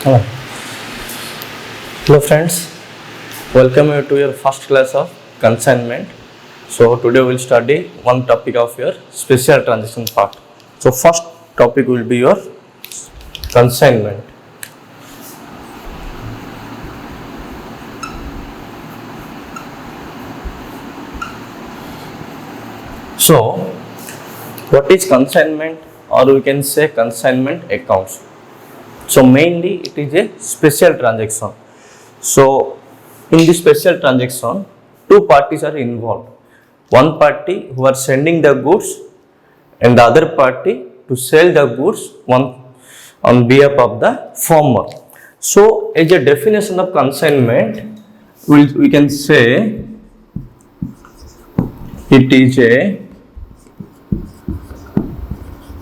Hello. Hello friends, welcome you to your first class of consignment. So today we will study one topic of your special transaction part. So first topic will be your consignment. So what is consignment, or we can say consignment accounts? So mainly it is a special transaction. So in this special transaction, two parties are involved. One party who are sending the goods and the other party to sell the goods on behalf of the former. So as a definition of consignment, we can say it is a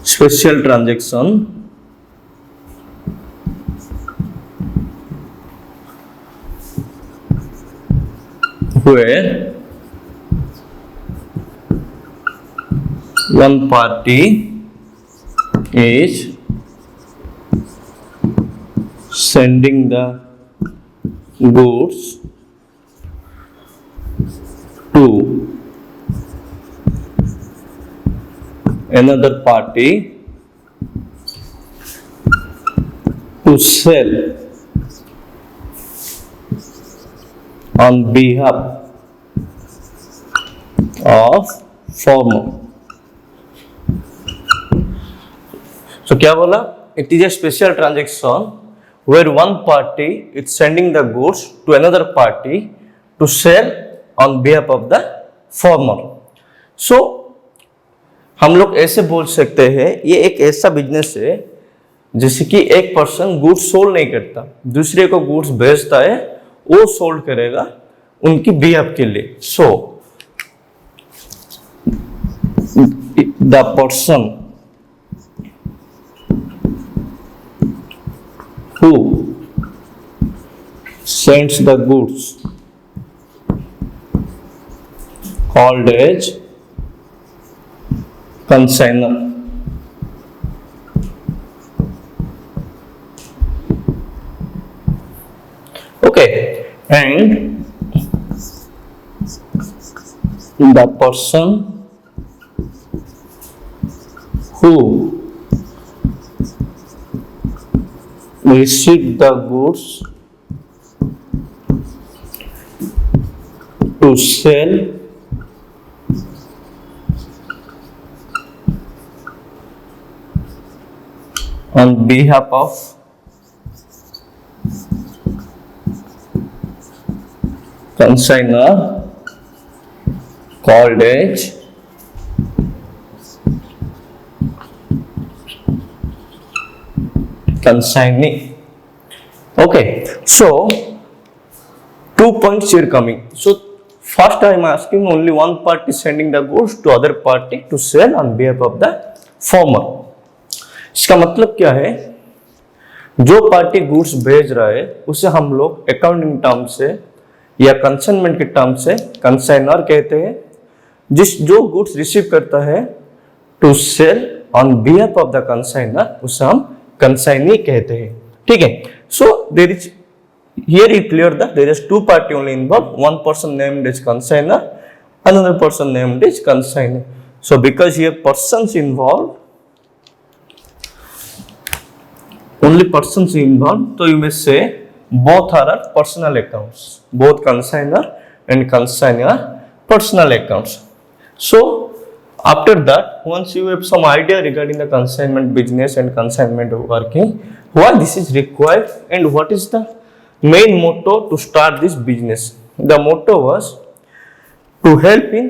special transaction where one party is sending the goods to another party to sell on behalf of former. So क्या बोला? It is a special transaction where one party is sending the goods to another party to sell on behalf of the former. So हम लोग ऐसे बोल सकते हैं, ये एक ऐसा बिजनेस है जैसे कि एक पर्सन गुड्स सोल्ड नहीं करता, दूसरे को गुड्स बेचता है, वो सोल्ड करेगा उनकी बिहाफ के लिए. So the person who sends the goods called as consignor. Okay, and the person who received the goods to sell on behalf of consignor called as consignee. Okay, so 2 points here coming. So first I am asking, only one party sending the goods to other party to sell on behalf of the former. इसका मतलब क्या है? जो party goods भेज रहा है उसे हम लोग अकाउंटिंग टर्म से या कंसाइनमेंट के टर्म से कंसाइनर कहते हैं. जो गुड्स रिसीव करता है to sell on behalf of the consignor उसे हम कंसाइनी कहते हैं. ठीक है. So there is here you clear that there is two party only involve, one person named is consignor, another person named is consignee. So because here persons involve, only persons involved, so you may say both are personal accounts, both consignor and consignor personal accounts. So after that, once you have some idea regarding the consignment business and consignment working, why this is required and what is the main motto to start this business. The motto was to help in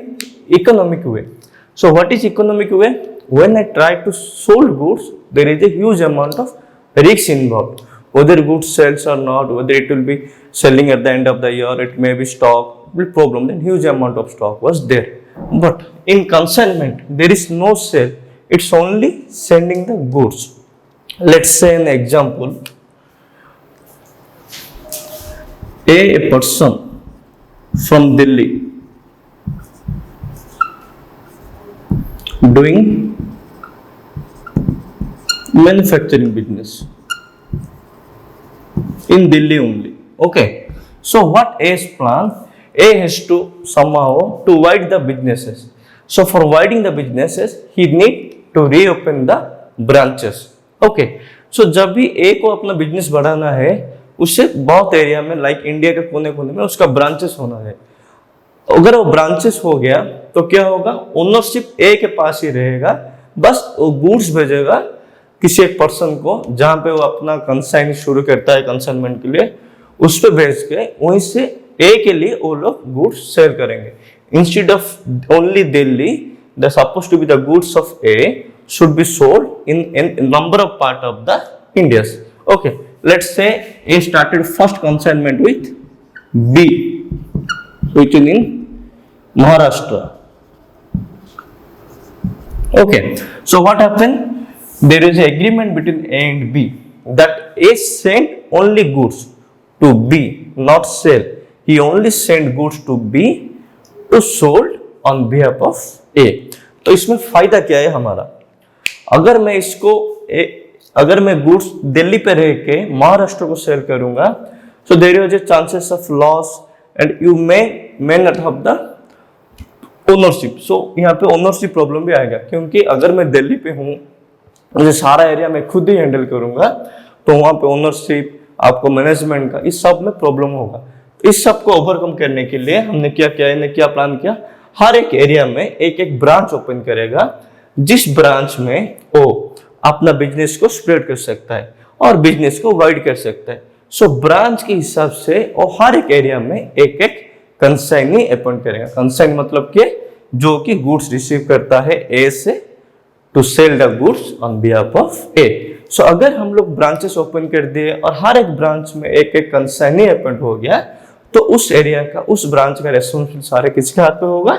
economic way. So what is economic way? When I try to sold goods, there is a huge amount of risk involved, whether goods sells or not, whether it will be selling at the end of the year, it may be stock, will problem, then huge amount of stock was there. But in consignment, there is no sale, it's only sending the goods. Let's say an example, a person from Delhi doing manufacturing business. in Delhi only. Okay. So what A's plan? A has to somehow to widen the businesses. So for widening the businesses, he need to reopen the branches. Okay. So जब भी A को अपना business बढ़ाना है, उससे बहुत area में like India के कोने कोने में उसका ब्रांचेस होना है. अगर वो ब्रांचेस हो गया तो क्या होगा, ओनरशिप ए के पास ही रहेगा, बस वो गुड्स भेजेगा किसी एक पर्सन को जहां पे वो अपना कंसाइन शुरू करता है कंसाइनमेंट के लिए, उस पे भेज के वहीं से ए के लिए वो लोग गुड्स सेल करेंगे. Instead of only Delhi, the suppose to be the goods of A should be sold in number of part of the Indias. Okay, let's say A started first consignment with B which is in Maharashtra. Okay, so what happened? There is an agreement between A and B that A sent only goods to B, not sell. He only sent goods to B to sold on behalf of A. तो इसमें फायदा क्या है हमारा? अगर मैं इसको अगर मैं गुड्स दिल्ली पे रह के महाराष्ट्र को सेल करूंगा, so there is a chances of loss and you may not have the ownership. So यहाँ पे ओनरशिप प्रॉब्लम भी आएगा, क्योंकि अगर मैं दिल्ली पे हूँ, मुझे सारा एरिया मैं खुद ही हैंडल करूंगा, तो वहाँ पे ओनरशिप, आपको मैनेजमेंट का, इस सब में प्रॉब्लम होगा. इस सब को ओवरकम करने के लिए हमने क्या किया, इन्हें क्या प्लान किया, हर एक एरिया में एक एक ब्रांच ओपन करेगा, जिस ब्रांच में वो अपना बिजनेस को स्प्रेड कर सकता है और बिजनेस को वाइड कर सकता है. सो ब्रांच के हिसाब से वो हर एक एरिया में एक एक कंसाइनी अपॉइंट करेगा. कंसाइन मतलब कि जो कि गुड्स रिसीव करता है ए से to sell the goods on behalf of A. So अगर हम लोग ब्रांचेस ओपन कर दिए और हर एक ब्रांच में एक एक कंसाइनी अपॉइंट हो गया, तो उस एरिया का, उस ब्रांच का रेस्पॉन्सिबिलिटी सारे किसके हाथ पे होगा,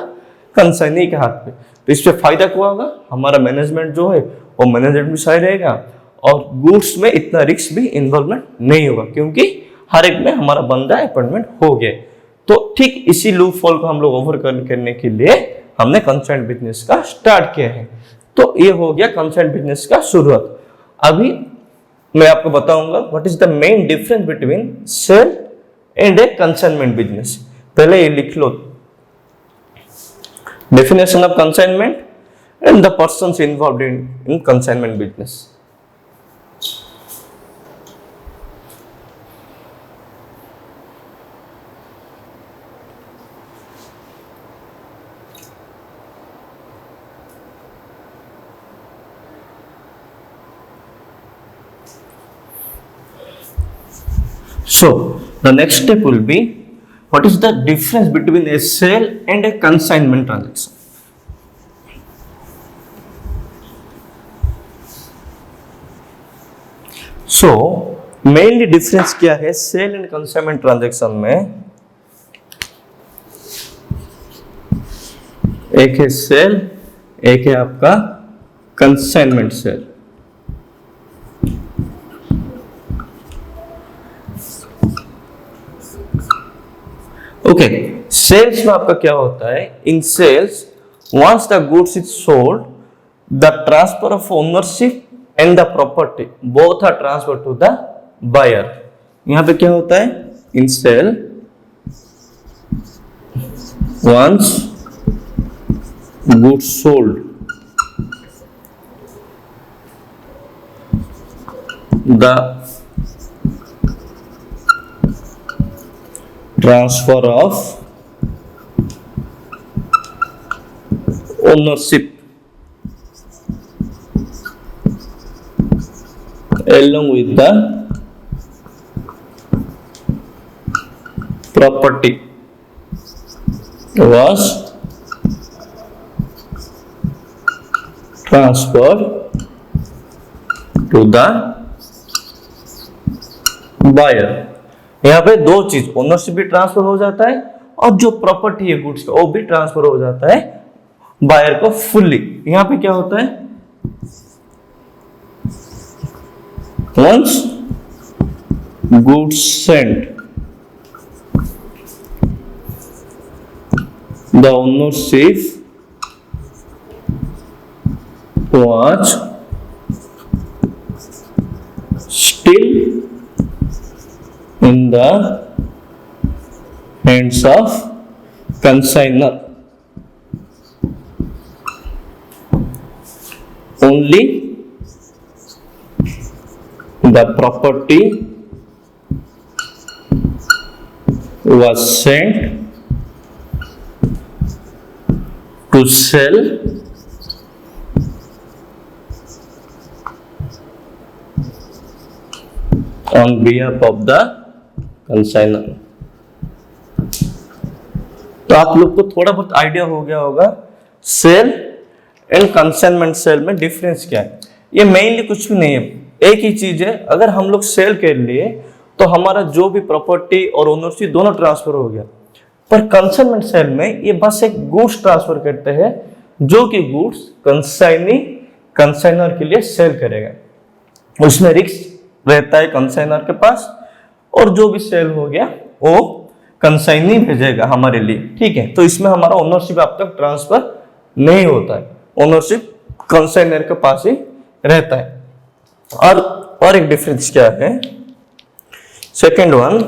कंसाइनी के हाथ पे. तो इससे फायदा क्या होगा, हमारा मैनेजमेंट जो है वो मैनेजमेंट भी सही रहेगा और गुड्स में इतना रिस्क भी इन्वॉल्वमेंट नहीं होगा, क्योंकि हर एक में हमारा बंदा अपॉइंटमेंट हो गया. तो ठीक इसी लूप होल को हम लोग ओवरकम करने के लिए हमने कंसाइंड बिजनेस का स्टार्ट किया है. तो ये हो गया कंसाइंड बिजनेस का शुरुआत. अभी मैं आपको बताऊंगा what is the main difference between sale and a consignment business. पहले ये लिख लो, definition of consignment and the persons involved in consignment business. So the next step will be, what is the difference between a sale and a consignment transaction? So mainly difference क्या है cell and consignment transaction में? एक है cell, एक है आपका consignment cell. Okay, sales में आपका क्या होता है, in sales once the goods is sold, the transfer of ownership and the property both are transferred to the buyer. यहां पे क्या होता है, in sale once goods sold, the transfer of ownership along with the property was transferred to the buyer. यहाँ पे दो चीज, ownership भी ट्रांसफर हो जाता है और जो प्रॉपर्टी है गुड्स का वो भी ट्रांसफर हो जाता है बायर को फुल्ली. यहाँ पे क्या होता है, once goods sent, the ownership was still in the hands of consignor. Only the property was sent to sell on behalf of the consignor. तो आप लोग को थोड़ा बहुत आइडिया हो गया होगा सेल एंड कंसाइनमेंट सेल में डिफरेंस क्या है। ये मेनली कुछ भी नहीं है, एक ही चीज है। अगर हम लोग सेल कर लिए तो हमारा जो भी प्रॉपर्टी और ओनरशिप दोनों ट्रांसफर हो गया, पर कंसाइनमेंट सेल में ये बस एक गुड्स ट्रांसफर करते हैं जो कि गुड्स कंसाइनर के लिए सेल करेगा। उसमें रिस्क रहता है कंसाइनर के पास, और जो भी सेल हो गया वो कंसाइनी भेजेगा हमारे लिए, ठीक है। तो इसमें हमारा ओनरशिप अब तक ट्रांसफर नहीं होता है, ओनरशिप कंसाइनर के पास ही रहता है। और एक डिफरेंस क्या है, second one,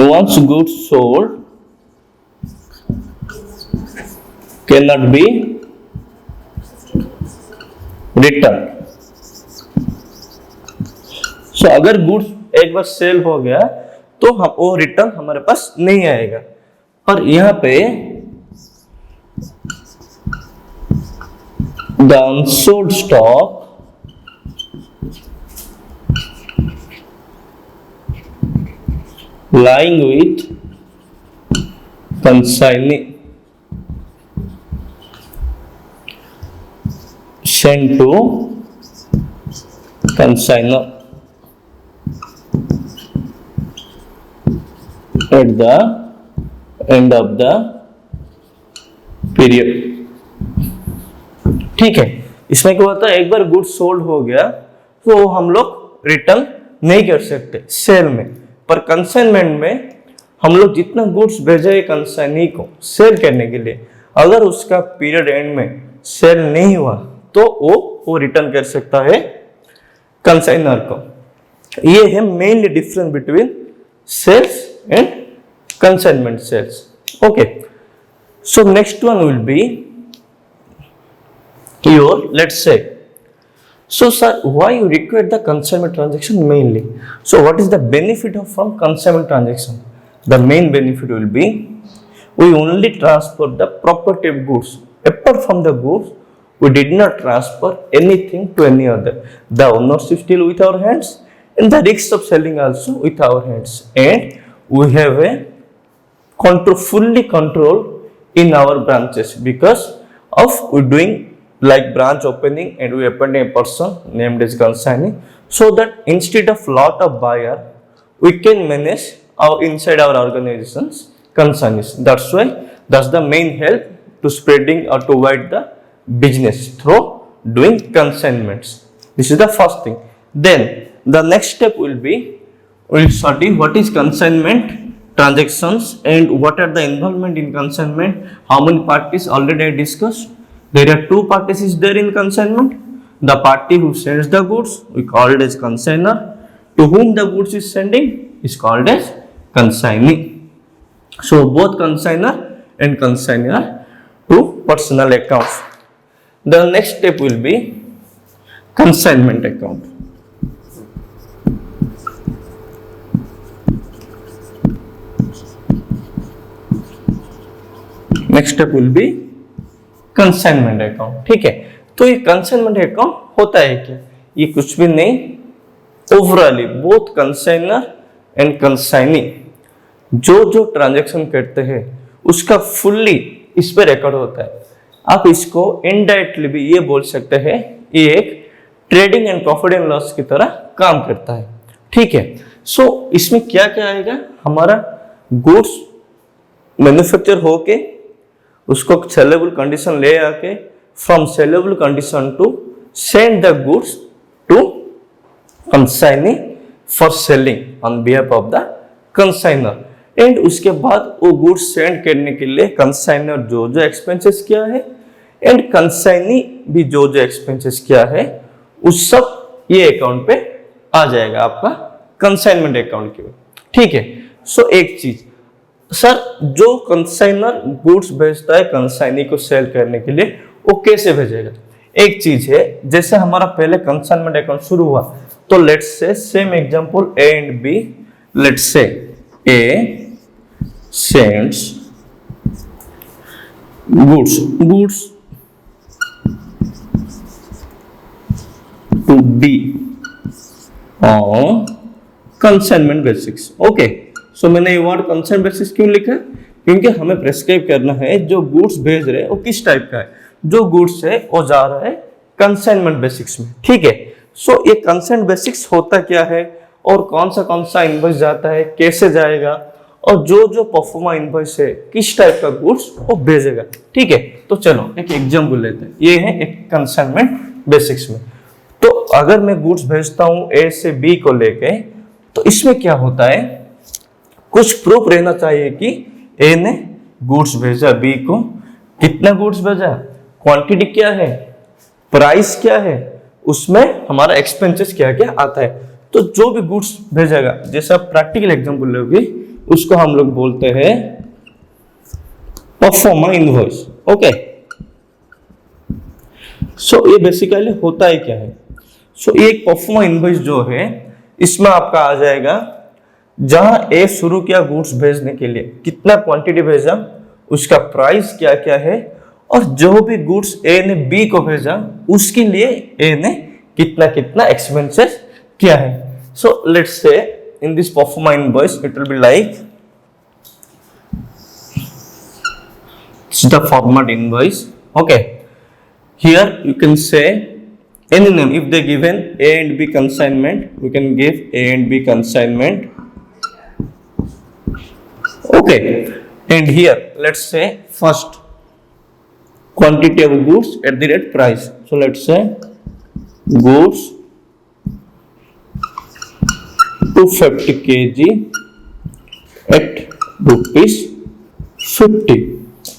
once goods sold cannot be returned. So अगर गुड्स एक बार सेल हो गया तो हम वो रिटर्न हमारे पास नहीं आएगा। पर यहां पे the unsold stock lying with consignee sent to consignor at the end of the period, ठीक है। इसमें क्या होता है, एक बार गुड्स सोल्ड हो गया तो हम लोग रिटर्न नहीं कर सकते सेल में, पर कंसाइनमेंट में हम लोग जितना गुड्स भेजे कंसाइनी को सेल करने के लिए, अगर उसका पीरियड एंड में सेल नहीं हुआ तो वो रिटर्न कर सकता है कंसाइनर को। ये है mainly difference between sales and consignment sales. Okay, so next one will be your, let's say, so sir, why you require the consignment transaction mainly? So what is the benefit of from consignment transaction? The main benefit will be we only transfer the property of goods. Apart from the goods, we did not transfer anything to any other. The ownership still with our hands and the risk of selling also with our hands, and we have a fully control in our branches because of we doing like branch opening and we appoint a person named as consignee, so that instead of lot of buyer we can manage our inside our organizations consignees. That's the main help to spreading or to wide the business through doing consignments. This is the first thing. Then the next step will be we'll study what is consignment transactions and what are the involvement in consignment, how many parties already I discussed. There are two parties is there in consignment. The party who sends the goods we called as consignor, to whom the goods is sending is called as consignee. So both consignor and consignor to personal accounts. The next step will be consignment account. Next step will be consignment account, ठीक है। तो ये consignment account होता है क्या, ये कुछ भी नहीं, ओवरऑली बोथ कंसाइनर एंड कंसाइनी जो ट्रांजैक्शन करते हैं उसका फुल्ली इस पे रिकॉर्ड होता है। आप इसको इनडायरेक्टली भी ये बोल सकते हैं, ये एक trading and profit and loss की तरह काम करता है, ठीक है। सो इसमें क्या क्या आएगा, हमारा गुड्स मैन्युफैक्चर होके उसको सेलेबल कंडीशन ले आके from saleable condition to send the goods to consignee for selling on behalf of the consignor, and उसके बाद वो गुड्स सेंड करने के लिए कंसाइनर जो एक्सपेंसेस किया है एंड कंसाइनी भी जो एक्सपेंसेस किया है उस सब ये अकाउंट पे आ जाएगा आपका कंसाइनमेंट अकाउंट के। ठीक है। सो एक चीज सर, जो कंसाइनर गुड्स भेजता है कंसाइनी को सेल करने के लिए, वो कैसे भेजेगा? एक चीज है, जैसे हमारा पहले कंसाइनमेंट अकाउंट शुरू हुआ, तो let's say same example A and B, let's say A sends goods to B on consignment basics. Okay, so मैंने ये वर्ड कंसाइनमेंट बेसिक्स क्यों लिखा है? क्योंकि हमें प्रेस्क्राइब करना है जो गुड्स भेज रहे हैं वो किस टाइप का है। जो गुड्स है वो जा रहा है कंसाइनमेंट बेसिक्स में। ठीक है। सो ये कंसाइनमेंट बेसिक्स होता क्या है और कौन सा इनवॉइस जाता है, कैसे जाएगा, और जो परफॉर्मा इनवॉइस है किस टाइप का गुड्स वो भेजेगा। ठीक है। तो चलो एक एग्जांपल लेते हैं। ये है एक कंसाइनमेंट बेसिक्स में। तो अगर मैं गुड्स भेजता हूं ए से बी को लेके, तो इसमें क्या होता है, कुछ प्रूफ रहना चाहिए कि ए ने गुड्स भेजा बी को, कितना गुड्स भेजा, क्वांटिटी क्या है, प्राइस क्या है, उसमें हमारा एक्सपेंसेस क्या क्या आता है। तो जो भी गुड्स भेजेगा, जैसा प्रैक्टिकल एग्जांपल लोगे, उसको हम लोग बोलते हैं परफॉर्मा इनवॉइस। ओके। सो ये बेसिकली होता है क्या है, सो ये एक परफॉर्मा इनवॉइस जो है, इसमें आपका आ जाएगा जहां ए शुरू किया गुड्स भेजने के लिए, कितना क्वांटिटी भेजा, उसका प्राइस क्या क्या है, और जो भी गुड्स ए ने बी को भेजा उसके लिए ए ने कितना कितना एक्सपेंसेस किया है। सो लेट्स से in this proforma invoice it will be like the format invoice. Okay, here you can say any name. If they given A and B consignment, we can give A and B consignment. Okay, and here let's say first quantity of goods at the rate price. So let's say goods 250 kg at rupees 50.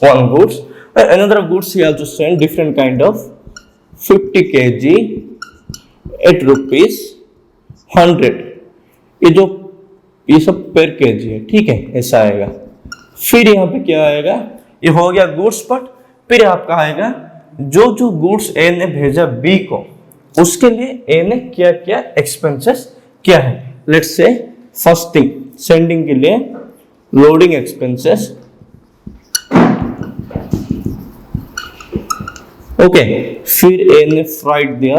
One goods, and another goods he also send different kind of 50 kg at rupees 100. ये सब per kg है। ठीक है, ऐसा आएगा। फिर यहाँ पे क्या आएगा, ये हो गया गुड्स पार्ट। फिर आपका आएगा जो गुड्स ए ने भेजा बी को, उसके लिए ए ने क्या क्या एक्सपेंसेस किया है। Let's say first thing sending के लिए लोडिंग एक्सपेंसेस। ओके, फिर ए ने फ्राइट दिया,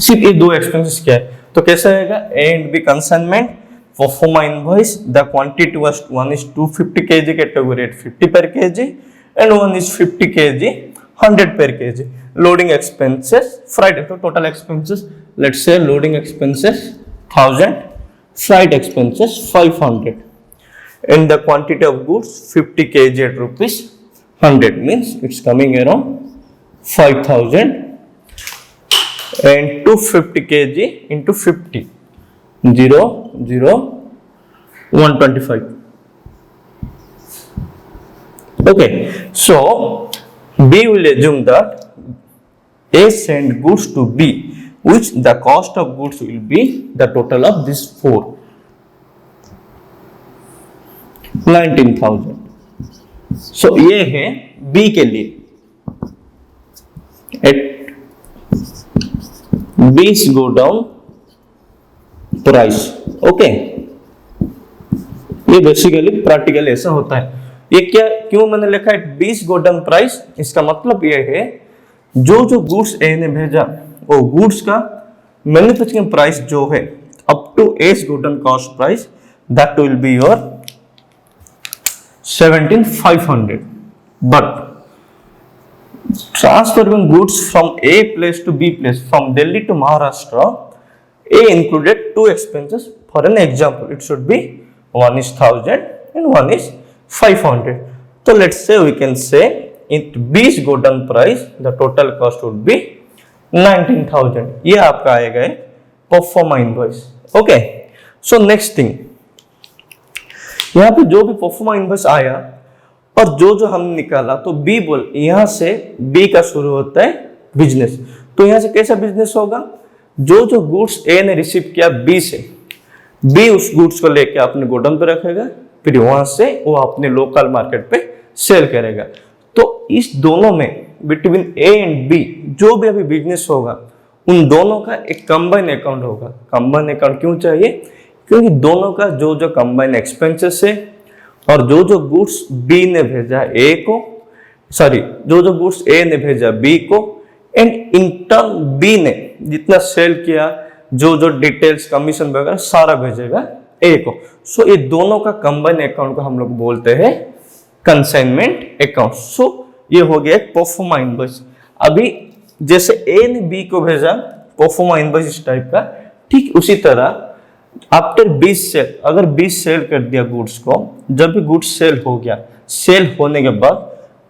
सिर्फ ये दो एक्सपेंसेस क्या है। तो कैसा आएगा, A and B consignment, proforma invoice, the quantity was one is 250 kg category at 50 per kg and one is 50 kg 100 per kg। Loading expenses freight, तो total expenses let's say loading expenses 1000, freight expenses 500, and the quantity of goods 50 kg at rupees 100, means it's coming around 5000, and 250 kg into 50 125. Okay, so B will assume that A send goods to B, which the cost of goods will be the total of these four, 19,000. सो ये है B के लिए, eight बीस go down price. Okay, ये basically practical ऐसा होता है। ये क्या क्यों मैंने लिखा है बीस गो डाउन प्राइस, इसका मतलब ये है जो गुड्स ए ने भेजा वो गुड्स का मैन्युफैक्चरिंग प्राइस जो है up to as godown cost price, that will be your 17,500, but transferring goods from A place to B place, from Delhi to Maharashtra, A included two expenses. For an example, it should be one is 1000 and one is 500. So let's say we can say it B's go down price, the total cost would be 19,000. ये आपका आएगा proforma invoice. Okay, so next thing, यहाँ पे जो भी proforma invoice आया और जो हमने निकाला तो बी बोल, यहां से बी का शुरू होता है बिजनेस। तो यहां से कैसा बिजनेस होगा, जो गुड्स ए ने रिसीव किया बी से, बी उस गुड्स को लेके अपने गोडाउन पे रखेगा, फिर वहां से वो अपने लोकल मार्केट पे सेल करेगा। तो इस दोनों में बिटवीन ए एंड बी जो भी अभी बिजनेस होगा उन दोनों का एक कंबाइन अकाउंट होगा। कंबाइन अकाउंट क्यों चाहिए, क्योंकि दोनों का जो कंबाइन एक्सपेंसेस है और जो गुड्स बी ने भेजा ए को, सॉरी जो गुड्स ए ने भेजा बी को, एंड इन टर्न बी ने जितना सेल किया, जो डिटेल्स कमीशन वगैरह सारा भेजेगा ए को। सो ये दोनों का कंबाइन अकाउंट को हम लोग बोलते हैं कंसाइनमेंट अकाउंट। सो ये हो गया एक परफॉर्मा इनवॉइस। अभी जैसे ए ने बी को भेजा परफॉर्मा इनवॉइस इस टाइप का, ठीक उसी तरह आफ्टर 20 सेल, अगर 20 सेल कर दिया गुड्स को, जब भी गुड्स सेल हो गया, सेल होने के बाद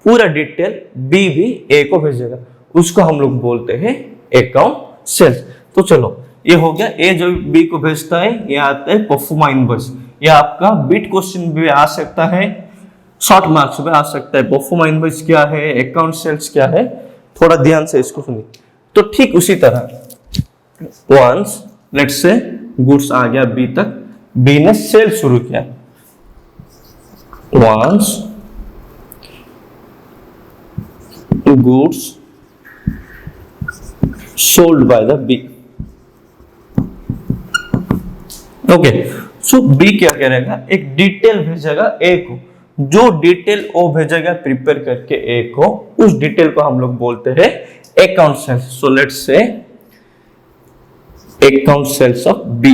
पूरा डिटेल बी भी ए को भेजेगा, उसको हम लोग बोलते हैं अकाउंट सेल्स। तो चलो ये हो गया, ए जो बी को भेजता है ये आता है परफॉर्मा इनवॉइस। ये आपका बिट क्वेश्चन भी आ सकता है, शॉर्ट मार्क्स में आ सकता है। परफॉर्मा इनवॉइस क्या है, अकाउंट सेल्स क्या है, थोड़ा ध्यान से इसको सुनिए। तो ठीक उसी तरह वंस लेट्स से गुड्स आ गया बी तक, बी ने सेल शुरू किया, once goods sold by the B. Okay, so B क्या करेगा, एक डिटेल भेजेगा ए को, जो डिटेल वो भेजेगा प्रिपेयर करके ए को, उस डिटेल को हम लोग बोलते हैं account sales. So let's say account sales of B.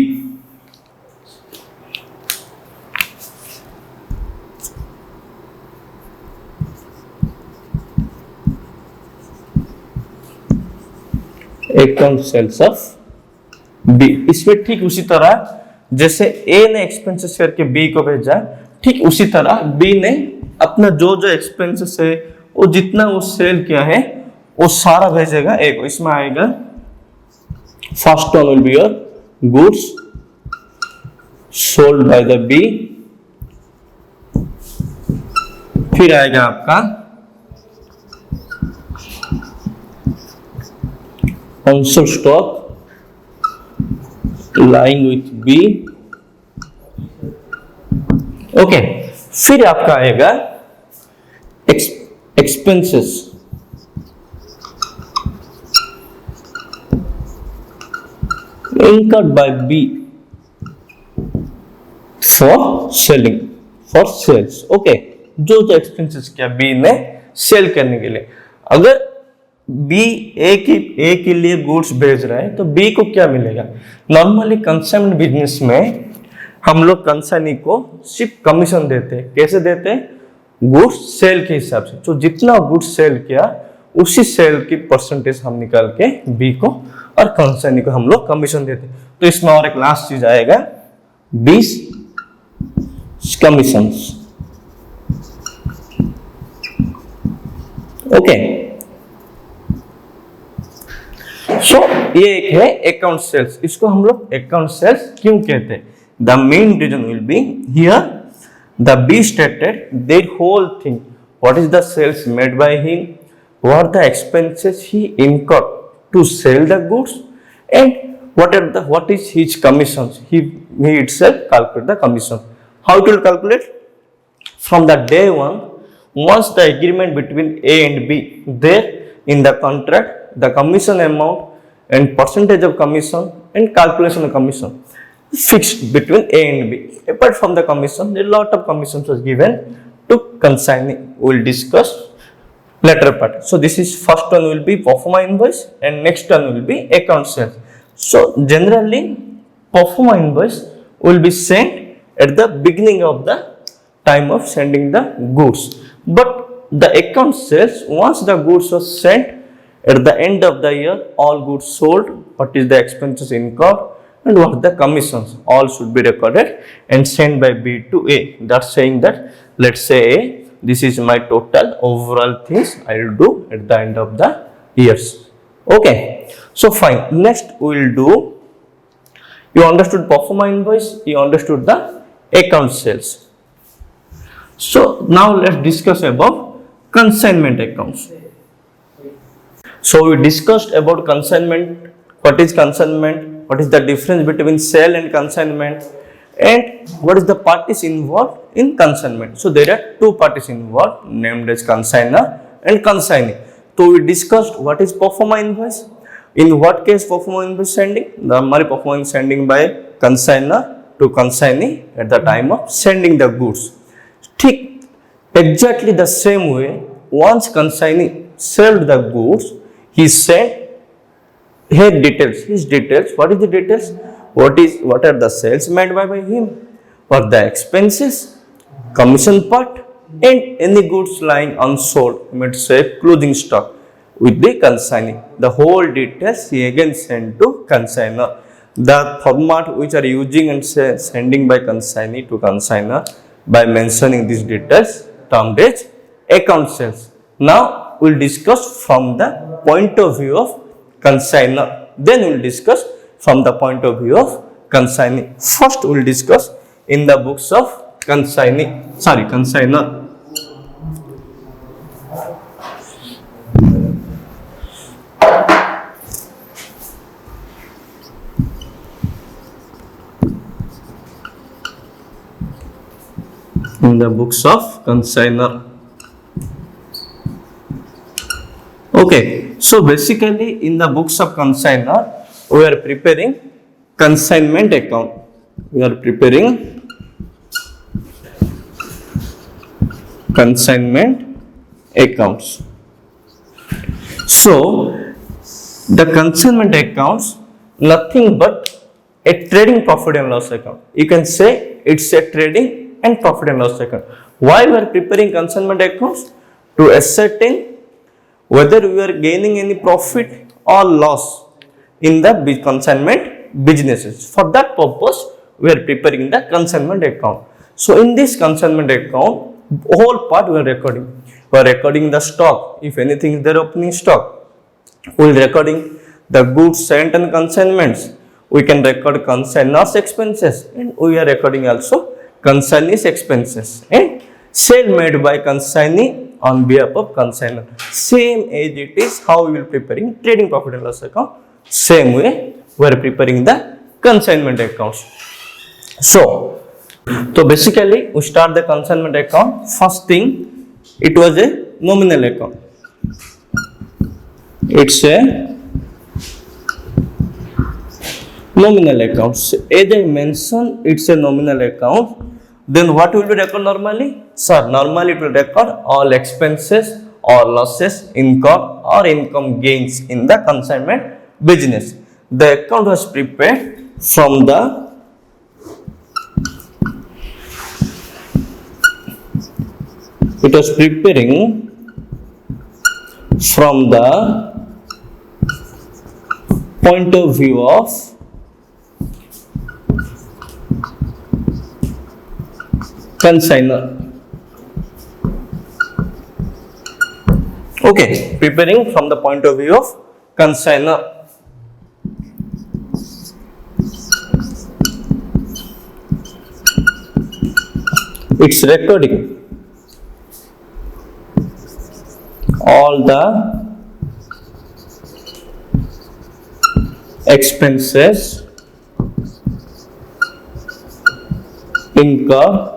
Account sales of B. इसमें ठीक उसी तरह जैसे ए ने एक्सपेंसेस करके बी को भेजा, ठीक उसी तरह बी ने अपना जो एक्सपेंसेस है, वो जितना वो सेल किया है वो सारा भेजेगा ए को। इसमें आएगा first one will be your goods sold by the B, फिर आएगा आपका unsold stock lying with B. Okay, फिर आपका आएगा expenses incurred by B for selling, for sales. Okay, जो एक्सपेंसेस किया B ने सेल करने के लिए। अगर B ए के लिए गुड्स भेज रहा है तो B को क्या मिलेगा, नॉर्मली कंसाइनमेंट बिजनेस में हम लोग कंसाइनी को सिर्फ कमीशन देते हैं। कैसे देते हैं, गुड्स सेल के हिसाब से। तो जितना गुड्स सेल किया उसी सेल की परसेंटेज हम निकाल के बी को और कंसाइनी को हम लोग कमीशन देते। तो इसमें और एक लास्ट चीज आएगा 20 कमीशंस। ओके, सो ये एक है अकाउंट सेल्स। इसको हम लोग अकाउंट सेल्स क्यों कहते हैं, the main reason will be here the B stated there whole thing, what is the sales made by him, what the expenses he incurred to sell the goods, and what is his commissions. He itself calculate the commission. How it will calculate, from the day one, once the agreement between A and B there in the contract, the commission amount and percentage of commission and calculation of commission fixed between A and B. Apart from the commission, a lot of commissions was given to consignee. We will discuss later part. So this is first one will be performa invoice and next one will be account sales. So generally performa invoice will be sent at the beginning of the time of sending the goods, but the account sales, once the goods was sent at the end of the year, all goods sold, what is the expenses incurred and what the commissions, all should be recorded and sent by B to A. That's saying that, let's say A, this is my total overall things I will do at the end of the years. Okay, so fine. Next we will do, you understood performa invoice, you understood the account sales. So now let's discuss about consignment accounts. So we discussed about consignment, what is consignment, what is the difference between sale and consignment, and what is the parties involved in consignment. So there are two parties involved named as consignor and consignee. So we discussed what is pro forma invoice. In what case pro forma invoice sending? Normally pro forma sending by consignor to consignee at the time of sending the goods. Take exactly the same way, once consignee sold the goods, he sent his details. What is the details? What are the sales made by him? What the expenses, commission part, and any goods lying unsold, let's say clothing stock, with the consignee. The whole details he again sent to consignor. The format which are using and sending by consignee to consignor by mentioning these details termed as account sales. Now we'll discuss from the point of view of consignor. Then we'll discuss from the point of view of consignee. First we'll discuss in the books of consignor. In the books of consignor. Okay, so basically in the books of consignor, we are preparing consignment account. We are preparing consignment accounts. So the consignment accounts nothing but a trading profit and loss account. You can say it's a trading and profit and loss account. Why we are preparing consignment accounts? To ascertain whether we are gaining any profit or loss in the consignment businesses. For that purpose, we are preparing the consignment account. So in this consignment account, whole part we are recording. We are recording the stock. If anything is there, opening stock. We are recording the goods sent and consignments. We can record consignor's expenses, and we are recording also consignee's expenses, and sale made by consignee on behalf of consignor. Same as it is how we will preparing trading profit and loss account. Same way we are preparing the consignment accounts. So basically we start the consignment account. First thing, it was a nominal account. It's a nominal account. As I mentioned, it's a nominal account. Then what will be record normally? Sir, normally it will record all expenses or losses incurred or income gains in the consignment business. The account was prepared from the point of view of consignor. Okay, preparing from the point of view of consignor. It's recording all the expenses incurred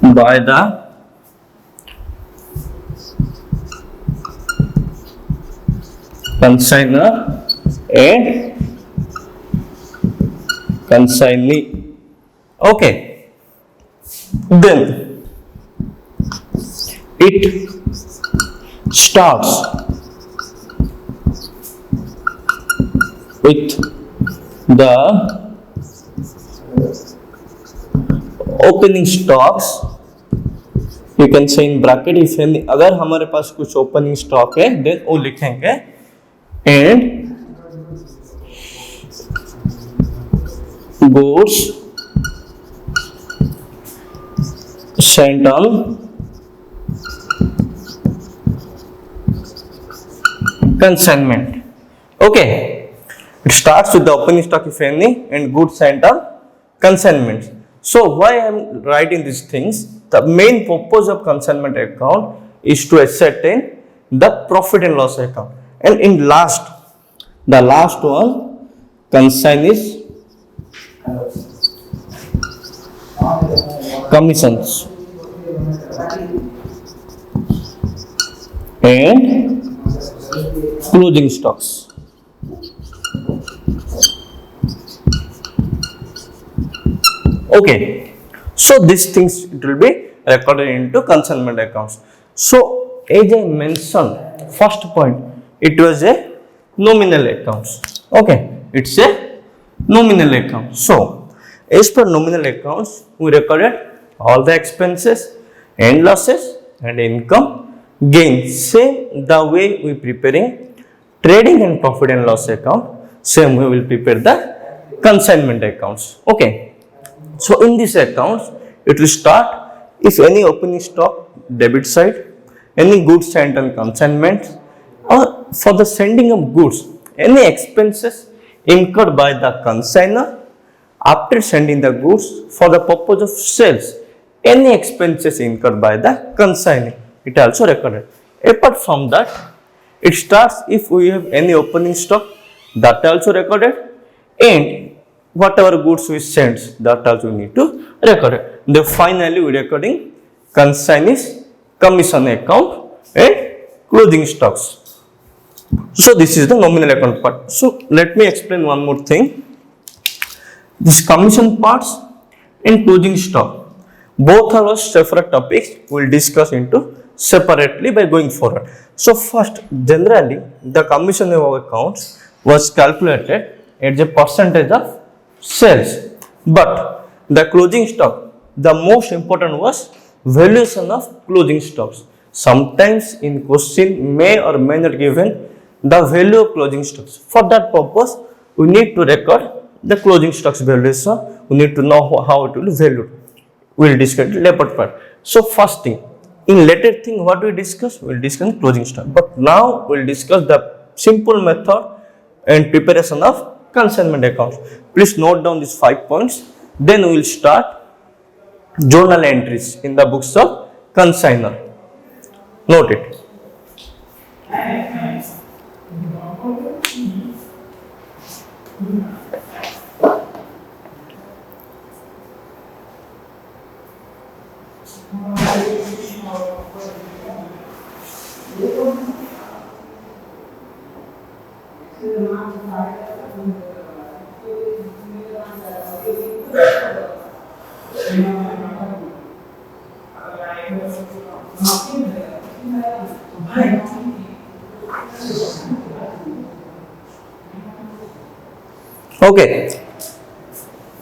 by the consignor and consignee. Okay, then it starts with the opening stocks. You can say in bracket if any, अगर हमारे पास कुछ opening stock है then वो लिखेंगे, and goods sent on consignment. Okay, it starts with the opening stock if any and goods sent on consignment. So why I am writing these things? The main purpose of consignment account is to ascertain the profit and loss account. And in the last one, consign is commissions and closing stocks. Okay, so these things it will be recorded into consignment accounts. So as I mentioned, first point, it was a nominal accounts. Okay, it's a nominal account. So as per nominal accounts, we recorded all the expenses and losses and income gain. Same the way we preparing trading and profit and loss account, same we will prepare the consignment accounts. Okay, so in these accounts, it will start if any opening stock debit side, any goods sent on consignment, or for the sending of goods, any expenses incurred by the consignor after sending the goods for the purpose of sales, any expenses incurred by the consignor, it also recorded. Apart from that, it starts if we have any opening stock, that also recorded, and whatever goods we send, that also we need to record it. Then finally we recording consignees commission account and closing stocks. So this is the nominal account part. So let me explain one more thing. This commission parts and closing stock, both are separate topics. We will discuss into separately by going forward. So first, generally the commission of accounts was calculated as a percentage of sales, but the closing stock, the most important was valuation of closing stocks. Sometimes in question may or may not given the value of closing stocks. For that purpose, we need to record the closing stocks valuation. We need to know how it will be valued. We will discuss the later part. So first thing, in later thing what we discuss, we will discuss closing stock. But now we will discuss the simple method and preparation of consignment accounts. Please note down these 5 points. Then we will start journal entries in the books of consignor. Note it. Okay,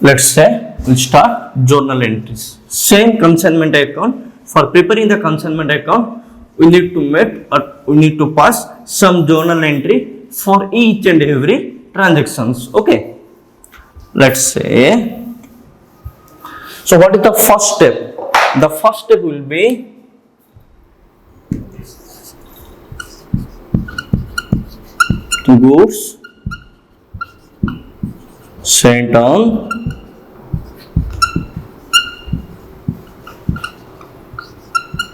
let's say we'll start journal entries. Same consignment account. For preparing the consignment account, we need to pass some journal entry for each and every transactions. Okay, let's say. So what is the first step? The first step will be goods sent on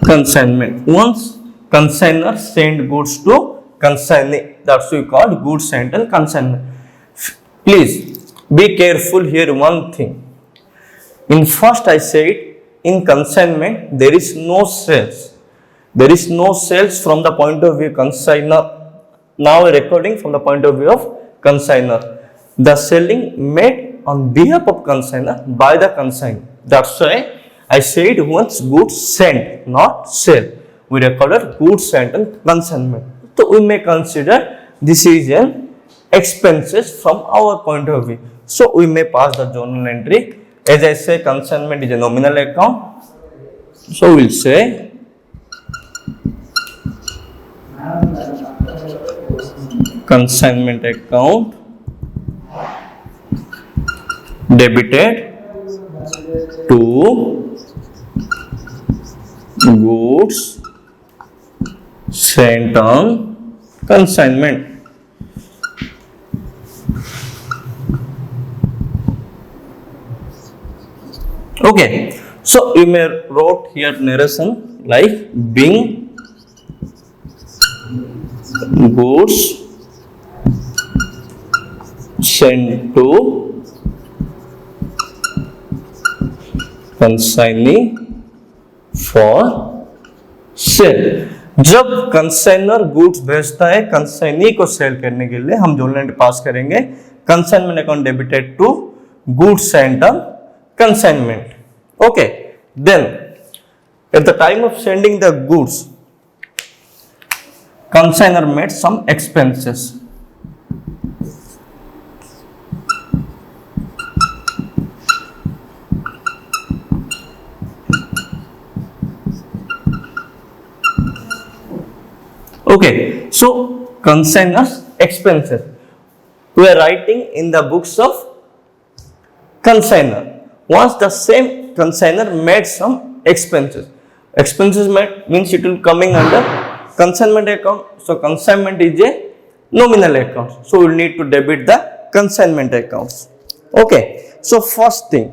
consignment. Once consignor send goods to consignee, that's we call goods sent on consignment. Please be careful here. One thing, in first I said in consignment there is no sales. There is no sales from the point of view consignor. Now recording from the point of view of consignor. The selling made on behalf of consignor by the consignor. That's why I said once goods sent, not sell. We recorded goods sent on consignment. So we may consider this is an expenses from our point of view. So we may pass the journal entry. As I say, consignment is a nominal account. So we'll say consignment account debited to goods sent on consignment. Okay, so you may wrote here narration like being goods sent to consignee for sale. जब consignor goods भेजता है consignee को cell करने के लिए, हम zonal entry pass करेंगे consignment account debited to goods sent on consignment. Okay, then at the time of sending the goods consignor made some expenses. Okay, so consignors expenses we are writing in the books of consignor. Once the same consignor made some expenses, expenses means it will coming under consignment account. So consignment is a nominal account, so we will need to debit the consignment accounts. Okay, so first thing,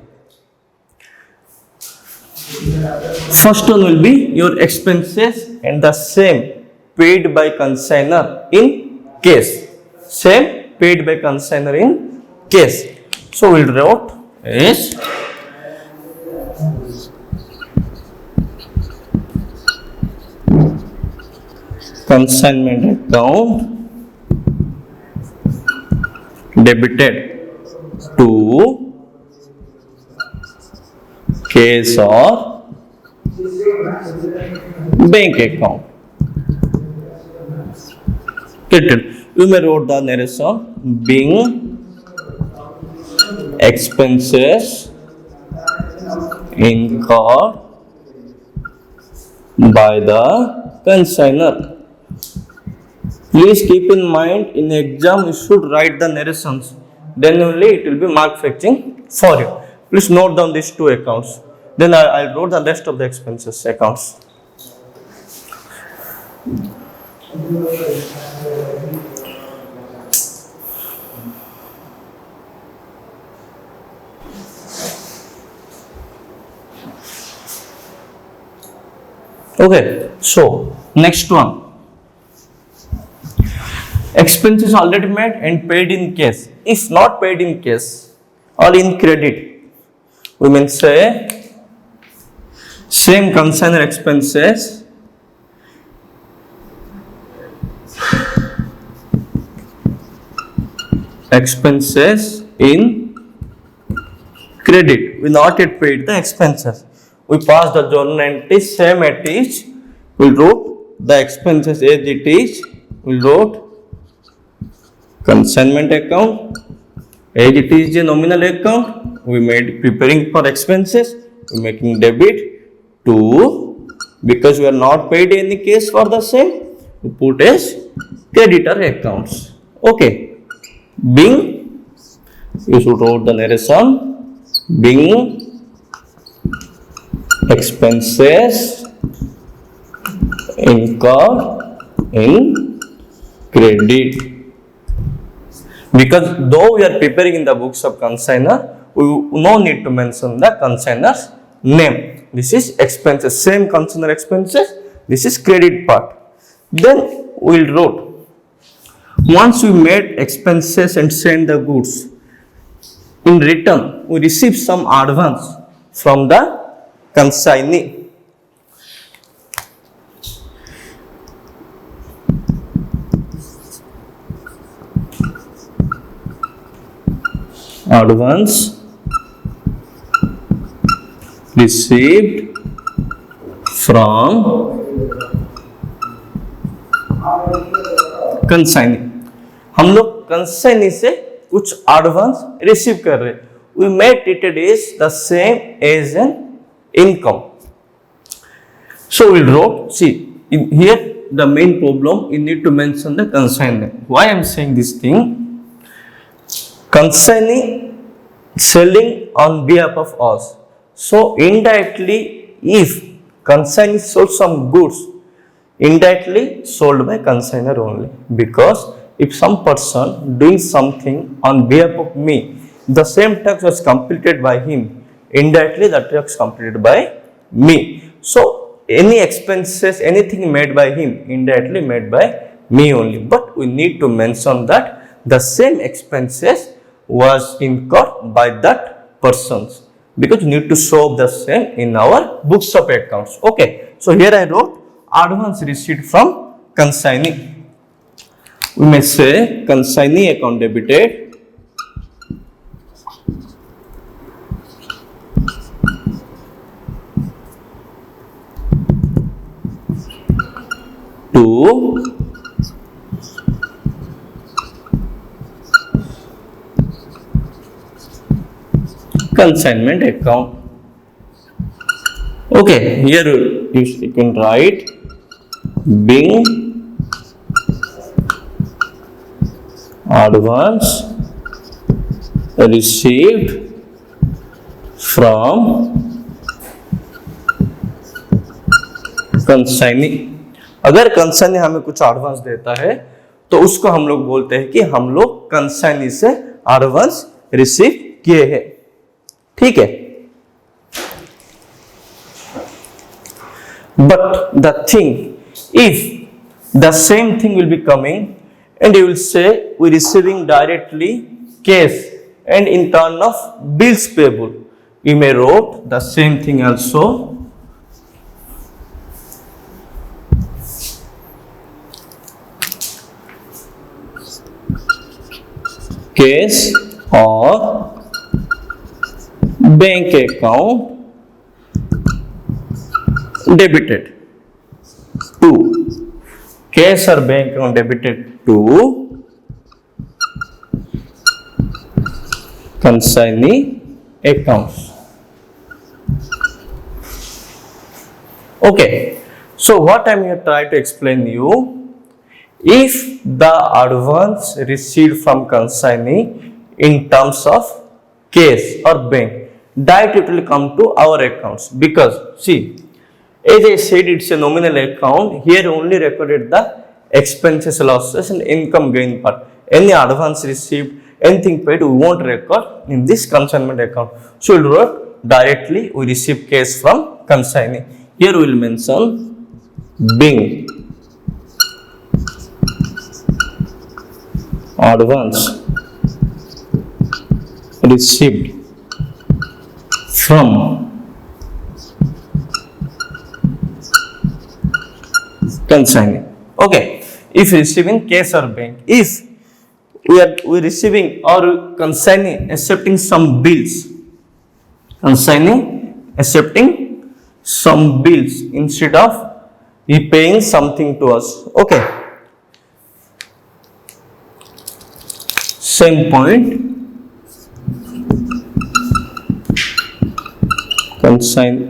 first one will be your expenses and the same paid by consignor in case, same paid by consignor in case. So we'll write is consignment account debited to case or bank account. You may wrote the narration being expenses incurred by the consignor. Please keep in mind in exam you should write the narrations, then only it will be mark fetching for you. Please note down these two accounts, then I'll wrote the rest of the expenses accounts. Okay, so next one, expenses already made and paid in cash. If not paid in cash or in credit, we may say same consignor expenses in credit. We not yet paid the expenses. We pass the journal entry same as it is. We wrote the expenses as it is. We wrote consignment account as it is a nominal account. We made preparing for expenses. We making debit to, because we are not paid any case for the same, we put as creditor accounts. Okay, being, you should wrote the narration being expenses incurred in credit. Because though we are preparing in the books of consignor, we no need to mention the consignor's name. This is expenses, same consignor expenses, this is credit part. Then we will wrote, once we made expenses and send the goods, in return we receive some advance from the consignee. Advance received from consignee. हम लोग consignee से कुछ advance receive कर रहे, we may treat it as the same as an income. So we wrote, see in here the main problem, you need to mention the consignee. Why I am saying this thing? Consignee selling on behalf of us, so indirectly if consignee sold some goods, indirectly sold by consignor only, because if some person doing something on behalf of me, the same task was completed by him, indirectly that work is completed by me. So any expenses, anything made by him, indirectly made by me only, but we need to mention that the same expenses was incurred by that persons, because we need to show the same in our books of accounts. Okay, so here I wrote advance received from consignee. We may say consignee account debited to consignment account. Okay, here you can write being advance received from consignee. अगर consignee हमें कुछ advance देता है तो उसको हम लोग बोलते हैं कि हम लोग कंसाइनी से एडवांस रिसीव किए हैं. ठीक है. But the thing, if the same thing will be coming and you will say we receiving directly cash and in turn of bills payable, you may wrote the same thing also. Cash or bank account debited to cash or bank account debited to consignee accounts. Okay, so what I'm here trying to explain you, if the advance received from consignee in terms of cash or bank, that it will come to our accounts, because see, as I said, it's a nominal account. Here only recorded the expenses, losses and income gain part. Any advance received, anything paid, we won't record in this consignment account. So we'll write directly we receive cash from consignee. Here we will mention being advance received from consignee. Okay, if receiving cash or bank, if we receiving or consignee accepting some bills, consignee accepting some bills instead of he paying something to us. Okay, same point, consignee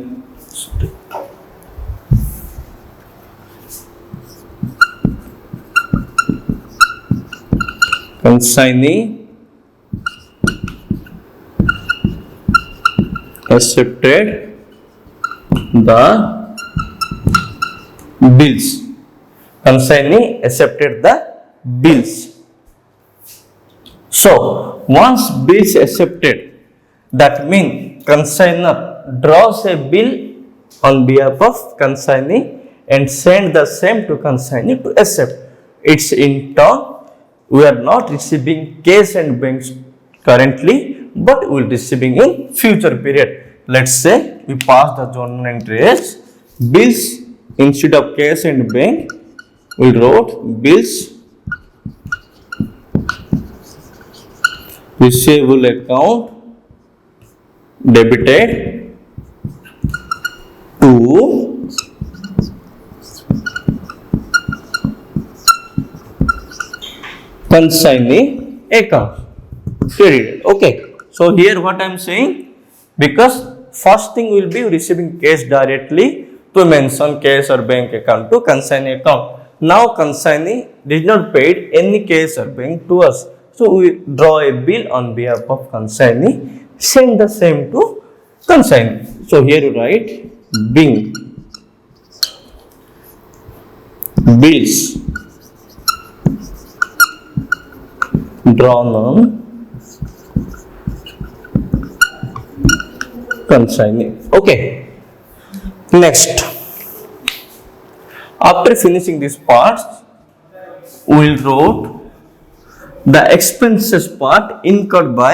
accepted the bills. Consignee accepted the bills. So once bills accepted, that means consignor draws a bill on behalf of consignee and send the same to consignee to accept. It's in turn, we are not receiving cash and banks currently, but we will receiving in future period. Let's say we pass the journal entry as bills instead of cash and bank, we wrote bills receivable account debited to consignee account. Period. Okay. So here what I am saying, because first thing will be receiving cash directly, to mention cash or bank account to consignee account. Now consignee did not paid any cash or bank to us, so we draw a bill on behalf of consignee, send the same to consignee. So here you write being bills drawn on consignee. Okay, next, after finishing this part, we will write the expenses part incurred by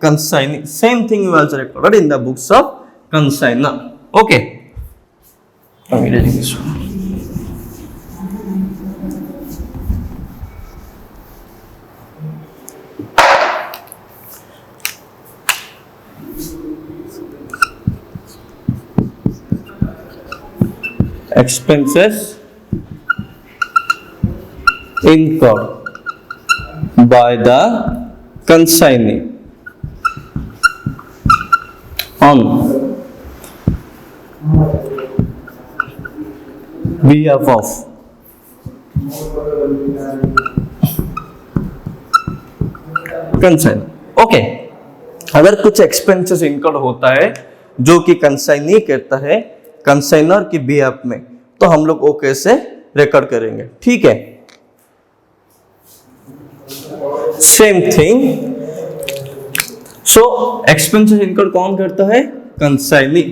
consignee. Same thing you also recorded in the books of consignor. Okay, I'm erasing this one. Expenses incurred by the consignee on behalf of consignee. Okay, अगर कुछ expenses incurred होता है जो कि consignee कहता है consignor की behalf में, तो हम लोग वो कैसे रिकॉर्ड करेंगे, ठीक है। सेम थिंग, सो एक्सपेंसेस इनकर्ड कौन करता है, कंसाइनी।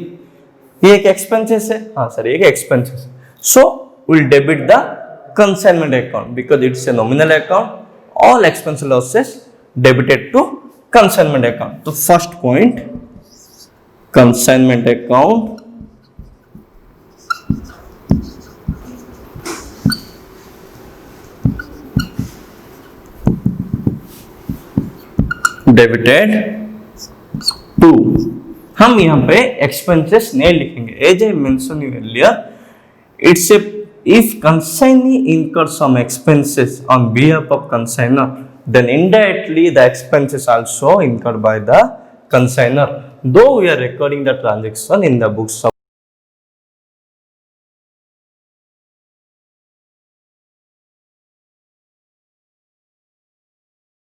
ये एक एक्सपेंसेस है, हाँ सर ये एक expenses, so will debit the consignment account because it's a nominal account, all expense losses debited to consignment account. तो first point, consignment account debited to, हम यहाँ पे एक्सपेंसेस नहीं लिखेंगे, as I mention earlier, it's a if consignee incurs some expenses on behalf of consignor, then indirectly the expenses also incurred by the consignor, though we are recording the transaction in the books of